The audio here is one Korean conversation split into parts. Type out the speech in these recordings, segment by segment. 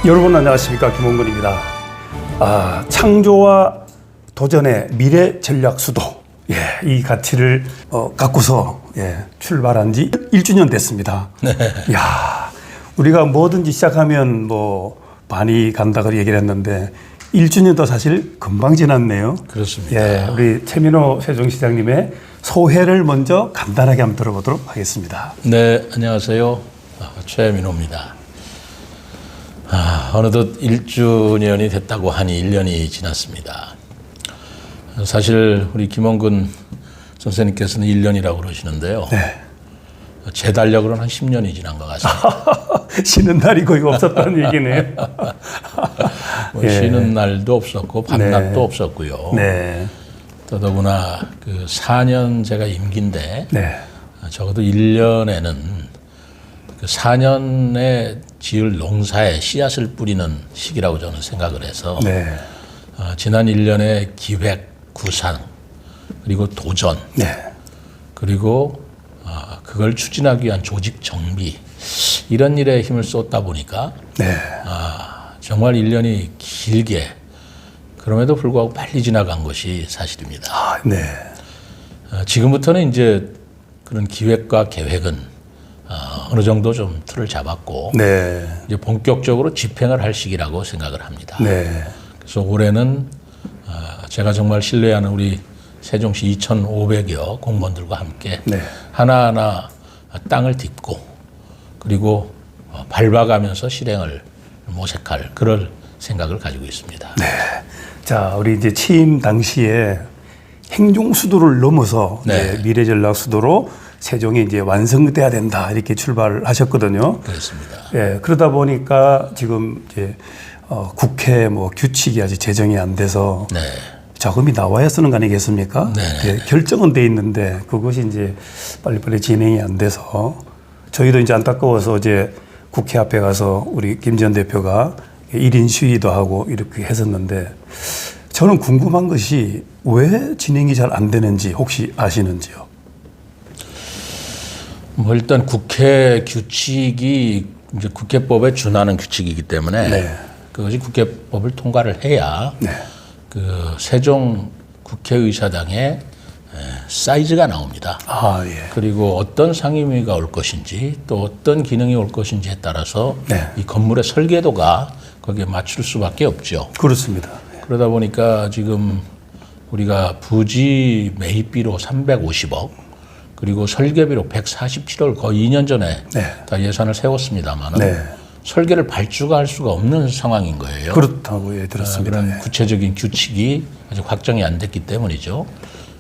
여러분 안녕하십니까, 김홍근입니다. 창조와 도전의 미래 전략 수도, 이 가치를 갖고서 출발한 지 1주년 됐습니다. 네. 야, 우리가 뭐든지 시작하면 뭐 반이 간다 그 얘기를 했는데 1주년도 사실 금방 지났네요. 그렇습니다. 우리 최민호 세종시장님의 소회를 먼저 간단하게 한번 들어보도록 하겠습니다. 네, 안녕하세요. 최민호입니다. 어느덧 1주년이 됐다고 하니 1년이 지났습니다. 사실 우리 김홍근 선생님께서는 1년이라고 그러시는데요. 네. 제 달력으로는 한 10년이 지난 것 같습니다. 쉬는 날이 거의 없었다는 얘기네요. 쉬는 날도 없었고 밤낮도 없었고요. 네. 더더구나 그 4년 제가 임기인데 네. 적어도 1년에는 그 4년에 지을 농사에 씨앗을 뿌리는 시기라고 저는 생각을 해서 네. 지난 1년의 기획, 구상, 그리고 도전, 그리고 그걸 추진하기 위한 조직 정비, 이런 일에 힘을 쏟다 보니까 정말 1년이 길게, 그럼에도 불구하고 빨리 지나간 것이 사실입니다. 네. 지금부터는 이제 그런 기획과 계획은 어느 정도 좀 틀을 잡았고 이제 본격적으로 집행을 할 시기라고 생각을 합니다. 그래서 올해는 제가 정말 신뢰하는 우리 세종시 2,500여 공무원들과 함께 하나하나 땅을 딛고 그리고 밟아가면서 실행을 모색할 그럴 생각을 가지고 있습니다. 자, 우리 이제 취임 당시에 행정 수도를 넘어서 이제 미래 전략 수도로 세종이 이제 완성돼야 된다, 이렇게 출발을 하셨거든요. 그렇습니다. 그러다 보니까 지금 이제 국회 뭐 규칙이 아직 제정이 안 돼서 자금이 나와야 쓰는 거 아니겠습니까? 결정은 돼 있는데 그것이 이제 빨리빨리 진행이 안 돼서 저희도 이제 안타까워서 이제 국회 앞에 가서 우리 김 전 대표가 1인 시위도 하고 이렇게 했었는데, 저는 궁금한 것이 왜 진행이 잘 안 되는지 혹시 아시는지요? 뭐 일단 국회 규칙이 이제 국회법에 준하는 규칙이기 때문에 그것이 국회법을 통과를 해야 그 세종 국회의사당의 사이즈가 나옵니다. 그리고 어떤 상임위가 올 것인지 또 어떤 기능이 올 것인지에 따라서 이 건물의 설계도가 거기에 맞출 수밖에 없죠. 그렇습니다. 그러다 보니까 지금 우리가 부지 매입비로 350억 그리고 설계비로 147억, 거의 2년 전에 다 예산을 세웠습니다만 설계를 발주가 할 수가 없는 상황인 거예요. 그렇다고 들었습니다. 그런 구체적인 규칙이 아직 확정이 안 됐기 때문이죠.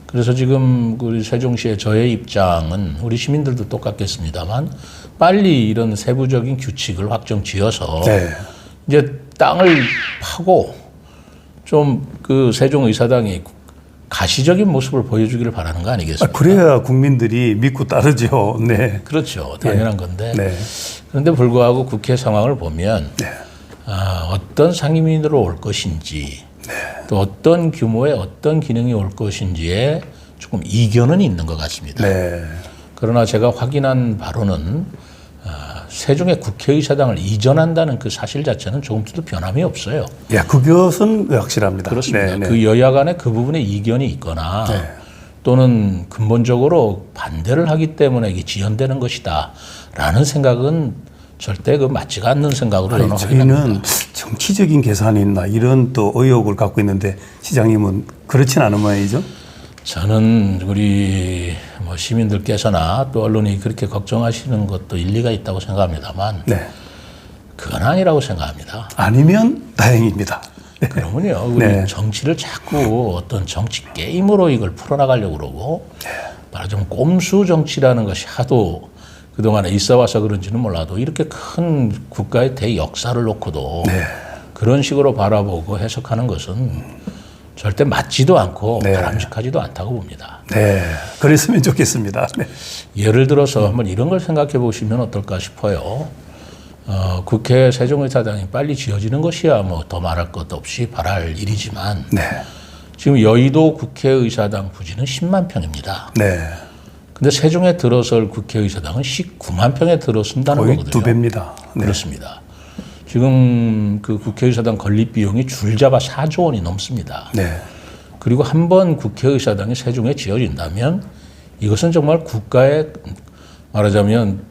그래서 지금 우리 세종시의 저의 입장은 우리 시민들도 똑같겠습니다만 빨리 이런 세부적인 규칙을 확정 지어서 이제 땅을 파고 좀 그 세종의사당이 가시적인 모습을 보여주기를 바라는 거 아니겠습니까? 그래야 국민들이 믿고 따르죠. 그렇죠. 당연한 건데. 그런데 불구하고 국회 상황을 보면 어떤 상임위로 올 것인지 또 어떤 규모의 어떤 기능이 올 것인지에 조금 이견은 있는 것 같습니다. 그러나 제가 확인한 바로는 세종의 국회의사당을 이전한다는 그 사실 자체는 조금도 변함이 없어요. 그것은 확실합니다. 그렇습니다. 그 여야 간에 그 부분에 이견이 있거나 또는 근본적으로 반대를 하기 때문에 이게 지연되는 것이다 라는 생각은 절대 맞지가 않는 생각으로 저는 저희는 정치적인 계산이 있나 이런 또 의혹을 갖고 있는데 시장님은 그렇진 않은 모양이죠? 저는 우리 시민들께서나 또 언론이 그렇게 걱정하시는 것도 일리가 있다고 생각합니다만 그건 아니라고 생각합니다. 아니면 다행입니다. 그러면요, 우리 정치를 자꾸 어떤 정치 게임으로 이걸 풀어나가려고 그러고 말하자면 꼼수 정치라는 것이 하도 그동안에 있어와서 그런지는 몰라도 이렇게 큰 국가의 대역사를 놓고도 그런 식으로 바라보고 해석하는 것은 절대 맞지도 않고 바람직하지도 않다고 봅니다. 그랬으면 좋겠습니다. 예를 들어서 한번 이런 걸 생각해 보시면 어떨까 싶어요. 국회 세종의사당이 빨리 지어지는 것이야 뭐 더 말할 것 없이 바랄 일이지만 지금 여의도 국회의사당 부지는 10만 평입니다. 근데 세종에 들어설 국회의사당은 19만 평에 들어선다는 거의 거거든요. 2배입니다. 그렇습니다. 지금 그 국회의사당 건립 비용이 줄잡아 4조 원이 넘습니다. 네. 그리고 한번 국회의사당이 세종에 지어진다면 이것은 정말 국가의 말하자면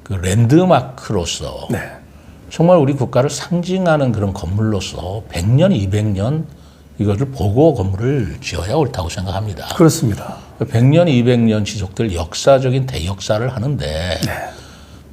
그 랜드마크로서 네. 정말 우리 국가를 상징하는 그런 건물로서 100년, 200년 이것을 보고 건물을 지어야 옳다고 생각합니다. 그렇습니다. 100년, 200년 지속될 역사적인 대역사를 하는데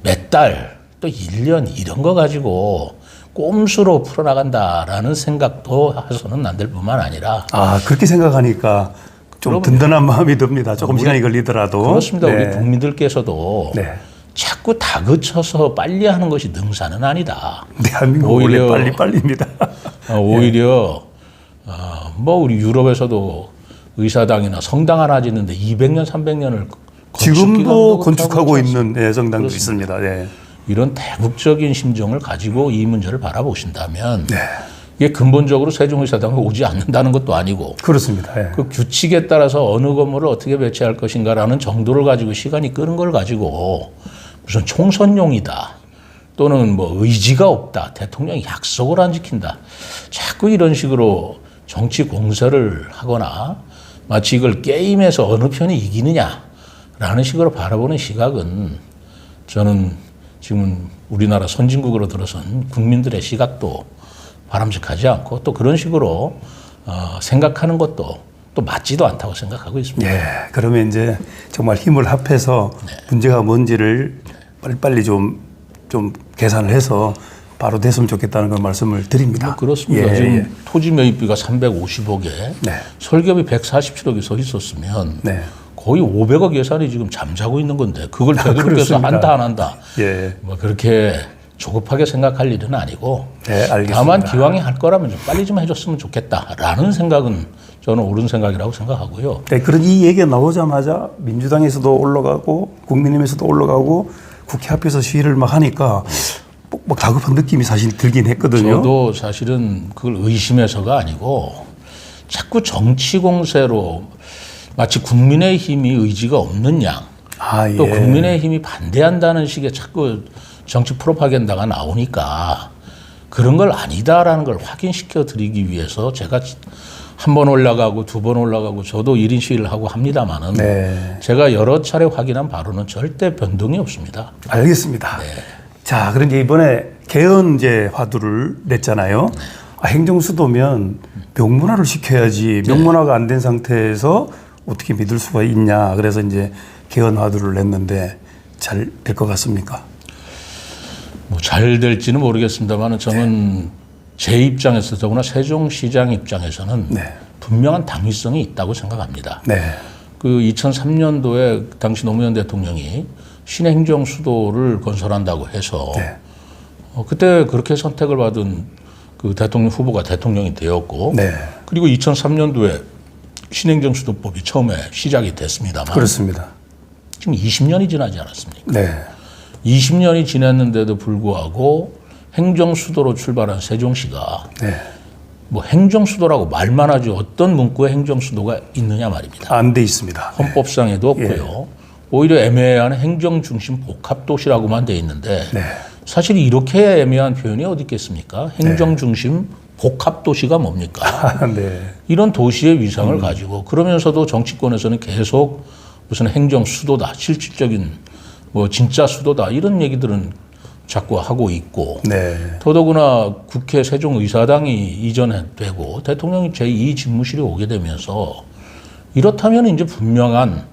몇 달, 또 1년 이런 거 가지고 꼼수로 풀어나간다라는 생각도 해서는 안 될 뿐만 아니라 그렇게 생각하니까 좀 든든한 마음이 듭니다. 조금 시간이 걸리더라도. 그렇습니다. 네. 우리 국민들께서도 네. 자꾸 다그쳐서 빨리 하는 것이 능사는 아니다. 대한민국 오히려- 원래 빨리빨리입니다. 오히려 뭐 우리 유럽에서도 의사당이나 성당 하나 짓는데 200년, 300년을 지금도 건축하고 있는 성당도 있습니다. 네. 이런 대국적인 심정을 가지고 이 문제를 바라보신다면 네. 이게 근본적으로 세종의사당에 오지 않는다는 것도 아니고 그렇습니다. 네. 그 규칙에 따라서 어느 건물을 어떻게 배치할 것인가라는 정도를 가지고 시간이 끄는 걸 가지고 무슨 총선용이다 또는 뭐 의지가 없다 대통령이 약속을 안 지킨다 자꾸 이런 식으로 정치 공세를 하거나 마치 이걸 게임에서 어느 편이 이기느냐라는 식으로 바라보는 시각은 저는 지금 우리나라 선진국으로 들어선 국민들의 시각도 바람직하지 않고 또 그런 식으로 생각하는 것도 또 맞지도 않다고 생각하고 있습니다. 예, 그러면 이제 정말 힘을 합해서 문제가 뭔지를 빨리빨리 좀 계산을 해서 바로 됐으면 좋겠다는 걸 말씀을 드립니다. 뭐 그렇습니다. 예, 지금 예. 토지 매입비가 350억에 네. 설계비 147억이 서 있었으면 네. 거의 500억 예산이 지금 잠자고 있는 건데 그걸 되도록해서 그렇습니다. 한다 안 한다. 예. 뭐 그렇게 조급하게 생각할 일은 아니고 네, 알겠습니다. 다만 기왕에 할 거라면 좀 빨리 좀 해줬으면 좋겠다라는 생각은 저는 옳은 생각이라고 생각하고요. 네, 그런 이 얘기가 나오자마자 민주당에서도 올라가고 국민의힘에서도 올라가고 국회 앞에서 시위를 막 하니까 막 다급한 느낌이 사실 들긴 했거든요. 저도 사실은 그걸 의심해서가 아니고 자꾸 정치 공세로 마치 국민의힘이 의지가 없는 양, 예. 또 국민의힘이 반대한다는 식의 자꾸 정치 프로파간다가 나오니까 그런 걸 아니다라는 걸 확인시켜 드리기 위해서 제가 한 번 올라가고 두 번 올라가고 저도 1인 시위를 하고 합니다만은 네. 제가 여러 차례 확인한 바로는 절대 변동이 없습니다. 알겠습니다. 자, 그런데 이번에 개헌제 화두를 냈잖아요. 행정수도면 명문화를 시켜야지 명문화가 안 된 상태에서 어떻게 믿을 수가 있냐. 그래서 이제 개헌 화두를 냈는데 잘 될 것 같습니까? 뭐 잘 될지는 모르겠습니다만 저는 제 입장에서 더구나 세종시장 입장에서는 분명한 당위성이 있다고 생각합니다. 네. 그 2003년도에 당시 노무현 대통령이 신행정 수도를 건설한다고 해서 그때 그렇게 선택을 받은 그 대통령 후보가 대통령이 되었고 그리고 2003년도에 신행정 수도법이 처음에 시작이 됐습니다만 그렇습니다. 지금 20년이 지나지 않았습니까? 네. 20년이 지났는데도 불구하고 행정 수도로 출발한 세종시가 뭐 행정 수도라고 말만 하지 어떤 문구에 행정 수도가 있느냐 말입니다. 안 돼 있습니다. 헌법상에도 없고요. 오히려 애매한 행정 중심 복합 도시라고만 돼 있는데 사실 이렇게 애매한 표현이 어디 있겠습니까? 행정 중심 복합 도시가 뭡니까? 이런 도시의 위상을 가지고 그러면서도 정치권에서는 계속 무슨 행정 수도다, 실질적인 뭐 진짜 수도다 이런 얘기들은 자꾸 하고 있고 더더구나 국회 세종의사당이 이전에 되고 대통령이 제2 집무실에 오게 되면서 이렇다면 이제 분명한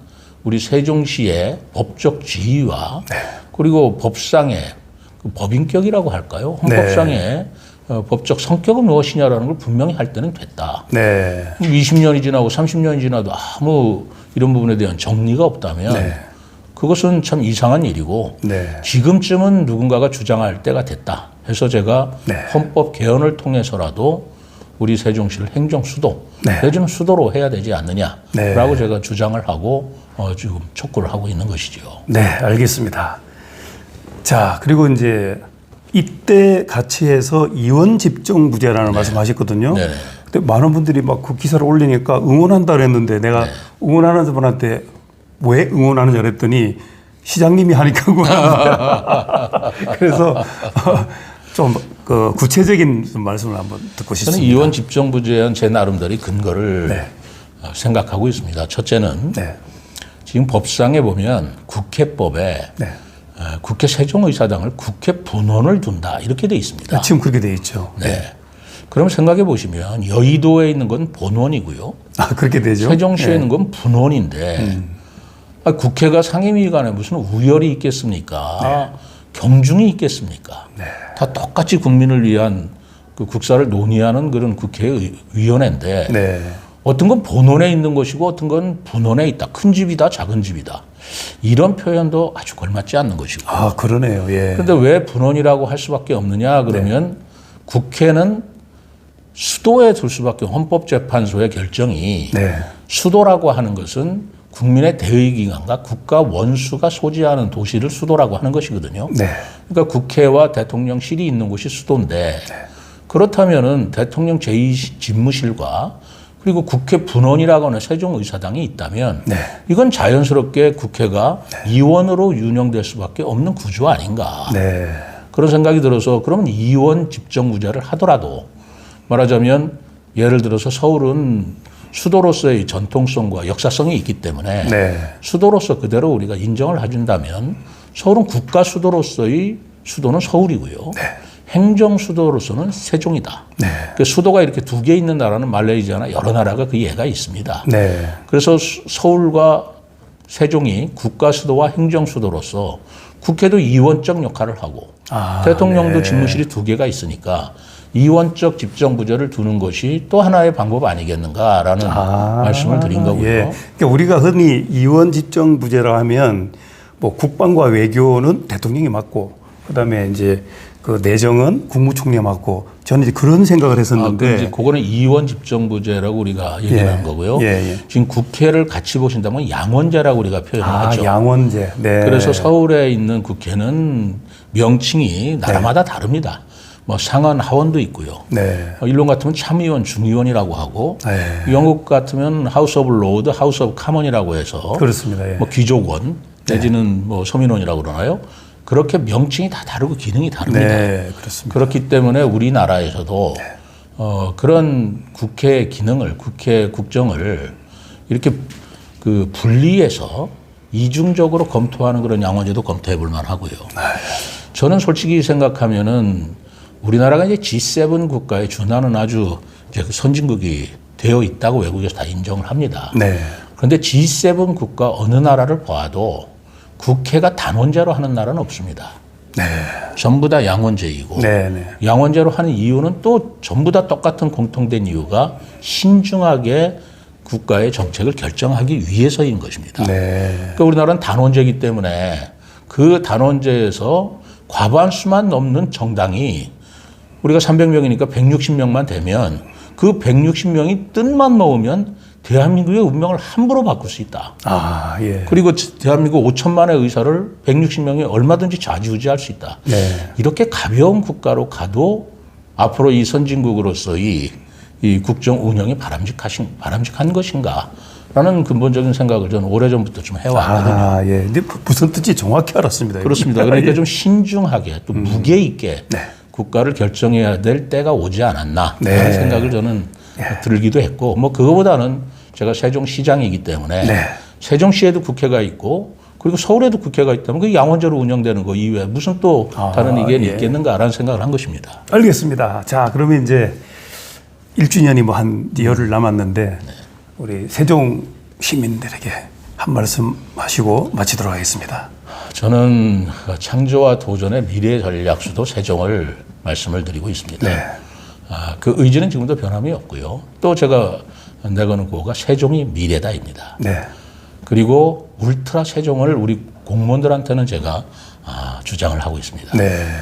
우리 세종시의 법적 지위와 그리고 법상의 그 법인격이라고 할까요? 헌법상의 법적 성격은 무엇이냐라는 걸 분명히 할 때는 됐다. 20년이 지나고 30년이 지나도 아무 이런 부분에 대한 정리가 없다면 그것은 참 이상한 일이고 지금쯤은 누군가가 주장할 때가 됐다 해서 제가 헌법 개헌을 통해서라도 우리 세종시를 행정 수도 내지는 수도로 해야 되지 않느냐라고 제가 주장을 하고 지금 촉구를 하고 있는 것이죠. 네, 알겠습니다. 자, 그리고 이제 이때 같이 해서 이원 집정부제라는 말씀하셨거든요. 근데 많은 분들이 막 그 기사를 올리니까 응원한다 그랬는데 내가 응원하는 분한테 왜 응원하느냐 그랬더니 시장님이 하니까 응원합니다. 그래서 좀 그 구체적인 좀 말씀을 한번 듣고 싶습니다. 저는 이원 집정부제안 제 나름대로 근거를 네. 생각하고 있습니다. 첫째는 네. 지금 법상에 보면 국회법에 네. 국회 세종의사당을 국회 분원을 둔다 이렇게 돼 있습니다. 지금 그렇게 돼 있죠. 네. 그럼 생각해 보시면 여의도에 있는 건 본원이고요. 아, 그렇게 되죠. 세종시에 있는 건 분원인데 국회가 상임위관에 무슨 우열이 있겠습니까? 경중이 있겠습니까? 다 똑같이 국민을 위한 그 국사를 논의하는 그런 국회의원회인데 네. 어떤 건 본원에 있는 것이고 어떤 건 분원에 있다. 큰 집이다, 작은 집이다. 이런 표현도 아주 걸맞지 않는 것이고. 아, 그러네요. 예. 그런데 왜 분원이라고 할 수밖에 없느냐 그러면 국회는 수도에 둘 수밖에 헌법재판소의 결정이 네. 수도라고 하는 것은 국민의 대의기관과 국가 원수가 소지하는 도시를 수도라고 하는 것이거든요. 네. 그러니까 국회와 대통령실이 있는 곳이 수도인데 그렇다면은 대통령 제2집무실과 그리고 국회 분원이라고 하는 세종의사당이 있다면 이건 자연스럽게 국회가 이원으로 운영될 수밖에 없는 구조 아닌가. 네. 그런 생각이 들어서 그러면 이원 집정부제를 하더라도 말하자면 예를 들어서 서울은 수도로서의 전통성과 역사성이 있기 때문에 수도로서 그대로 우리가 인정을 해준다면 서울은 국가 수도로서의 수도는 서울이고요. 행정 수도로서는 세종이다. 그 수도가 이렇게 두 개 있는 나라는 말레이시아나 여러 나라가 그 예가 있습니다. 그래서 서울과 세종이 국가 수도와 행정 수도로서 국회도 이원적 역할을 하고 대통령도 집무실이 두 개가 있으니까 이원적 집정부제를 두는 것이 또 하나의 방법 아니겠는가라는 말씀을 드린 거고요. 예. 그러니까 우리가 흔히 이원 집정부제라 하면 뭐 국방과 외교는 대통령이 맡고 그다음에 이제 그 내정은 국무총리가 맡고 저는 이제 그런 생각을 했었는데 이제 그거는 이원 집정부제라고 우리가 얘기하는 거고요. 지금 국회를 같이 보신다면 양원제라고 우리가 표현하죠. 양원제. 네. 그래서 서울에 있는 국회는 명칭이 나라마다 다릅니다. 뭐 상원 하원도 있고요. 일본 같으면 참의원, 중의원이라고 하고 영국 같으면 하우스 오브 로드, 하우스 오브 카먼이라고 해서 그렇습니다. 뭐 귀족원 내지는 뭐 서민원이라고 그러나요? 그렇게 명칭이 다 다르고 기능이 다릅니다. 그렇습니다. 그렇기 때문에 우리나라에서도 그런 국회 기능을, 국회 국정을 이렇게 그 분리해서 이중적으로 검토하는 그런 양원제도 검토해 볼 만하고요. 저는 솔직히 생각하면은 우리나라가 이제 G7 국가에 준하는 아주 이제 선진국이 되어 있다고 외국에서 다 인정을 합니다. 그런데 G7 국가 어느 나라를 봐도 국회가 단원제로 하는 나라는 없습니다. 전부 다 양원제이고 양원제로 하는 이유는 또 전부 다 똑같은 공통된 이유가 신중하게 국가의 정책을 결정하기 위해서인 것입니다. 그러니까 우리나라는 단원제이기 때문에 그 단원제에서 과반수만 넘는 정당이 우리가 300명이니까 160명만 되면 그 160명이 뜻만 모으면 대한민국의 운명을 함부로 바꿀 수 있다. 그리고 대한민국 5천만의 의사를 160명이 얼마든지 좌지우지할 수 있다. 이렇게 가벼운 국가로 가도 앞으로 이 선진국으로서의 이 국정 운영이 바람직한 것인가? 라는 근본적인 생각을 저는 오래전부터 좀 해왔거든요. 근데 무슨 뜻인지 정확히 알았습니다. 그렇습니다. 그러니까 좀 신중하게 또 무게 있게 국가를 결정해야 될 때가 오지 않았나 하는 생각을 저는 들기도 했고 뭐 그거보다는 제가 세종시장이기 때문에 세종시에도 국회가 있고 그리고 서울에도 국회가 있다면 그 양원제로 운영되는 거 이외에 무슨 또 다른 의견이 있겠는가라는 생각을 한 것입니다. 알겠습니다. 자, 그러면 이제 1주년이 뭐 한 열흘 남았는데 우리 세종 시민들에게 한 말씀 하시고 마치도록 하겠습니다. 저는 창조와 도전의 미래 전략수도 세종을 말씀을 드리고 있습니다. 그 의지는 지금도 변함이 없고요. 또 제가 내거는 구호가 세종이 미래다입니다. 그리고 울트라 세종을 우리 공무원들한테는 제가 주장을 하고 있습니다.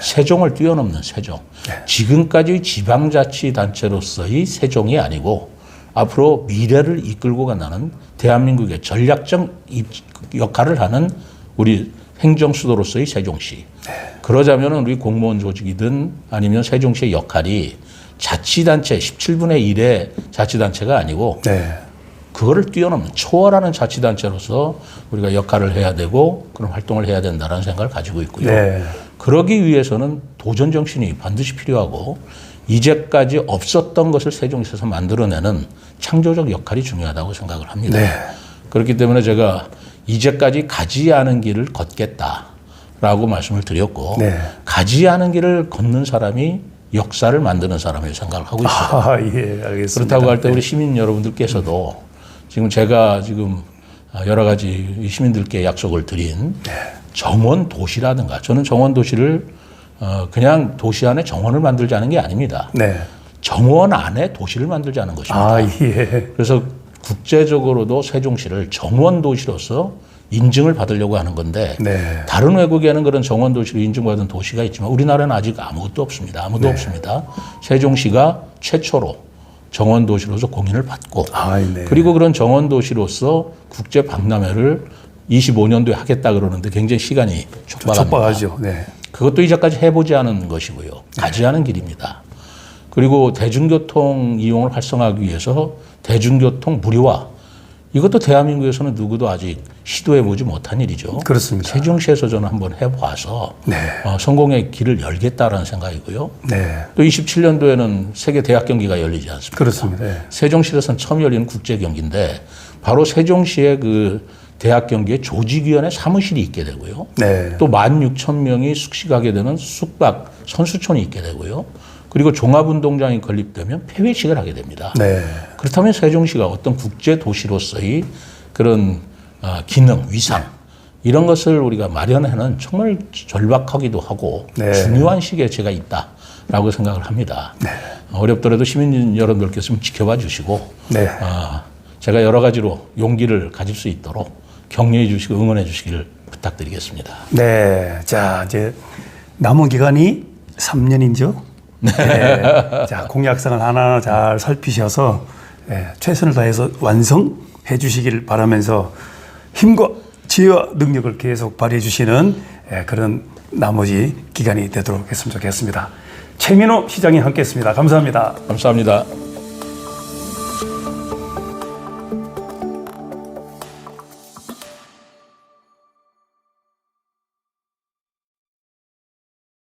세종을 뛰어넘는 세종. 지금까지 지방자치단체로서의 세종이 아니고 앞으로 미래를 이끌고 간다는 대한민국의 전략적 역할을 하는 우리 행정수도로서의 세종시. 그러자면 우리 공무원 조직이든 아니면 세종시의 역할이 자치단체 17분의 1의 자치단체가 아니고 그거를 뛰어넘는 초월하는 자치단체로서 우리가 역할을 해야 되고 그런 활동을 해야 된다는 생각을 가지고 있고요. 그러기 위해서는 도전 정신이 반드시 필요하고 이제까지 없었던 것을 세종시에서 만들어내는 창조적 역할이 중요하다고 생각을 합니다. 네. 그렇기 때문에 제가 이제까지 가지 않은 길을 걷겠다라고 말씀을 드렸고 네. 가지 않은 길을 걷는 사람이 역사를 만드는 사람이라고 생각을 하고 있어요. 아, 예, 알겠습니다. 그렇다고 할 때 우리 시민 여러분들께서도 지금 제가 지금 여러 가지 시민들께 약속을 드린 정원 도시라든가 저는 정원 도시를 그냥 도시 안에 정원을 만들자는 게 아닙니다. 네. 정원 안에 도시를 만들자는 것입니다. 아, 예. 그래서 국제적으로도 세종시를 정원 도시로서 인증을 받으려고 하는 건데 네. 다른 외국에는 그런 정원 도시로 인증받은 도시가 있지만 우리나라는 아직 아무것도 없습니다. 아무도 없습니다. 세종시가 최초로 정원 도시로서 공인을 받고 아, 네. 그리고 그런 정원 도시로서 국제 박람회를 25년도에 하겠다 그러는데 굉장히 시간이 촉박합니다. 촉박하죠. 네. 그것도 이제까지 해보지 않은 것이고요. 가지 않은 길입니다. 그리고 대중교통 이용을 활성화하기 위해서 대중교통 무료화. 이것도 대한민국에서는 누구도 아직 시도해보지 못한 일이죠. 그렇습니다. 세종시에서 저는 한번 해봐서 네. 성공의 길을 열겠다라는 생각이고요. 네. 또 27년도에는 세계 대학 경기가 열리지 않습니까? 그렇습니다. 네. 세종시에서는 처음 열리는 국제 경기인데 바로 세종시의 그 대학 경기에 조직위원회 사무실이 있게 되고요. 네. 또 16,000명이 숙식하게 되는 숙박 선수촌이 있게 되고요. 그리고 종합운동장이 건립되면 폐회식을 하게 됩니다. 네. 그렇다면 세종시가 어떤 국제 도시로서의 그런 기능, 위상 이런 것을 우리가 마련하는 정말 절박하기도 하고 네. 중요한 시기에 제가 있다라고 생각을 합니다. 네. 어렵더라도 시민 여러분들께서 좀 지켜봐 주시고 네. 제가 여러 가지로 용기를 가질 수 있도록 격려해 주시고 응원해 주시기를 부탁드리겠습니다. 네. 자, 이제 남은 기간이 3년이죠. 네. 자, 공약상을 하나하나 잘 살피셔서 최선을 다해서 완성해 주시길 바라면서 힘과 지혜와 능력을 계속 발휘해 주시는 그런 나머지 기간이 되도록 했으면 좋겠습니다. 최민호 시장이 함께했습니다. 감사합니다. 감사합니다.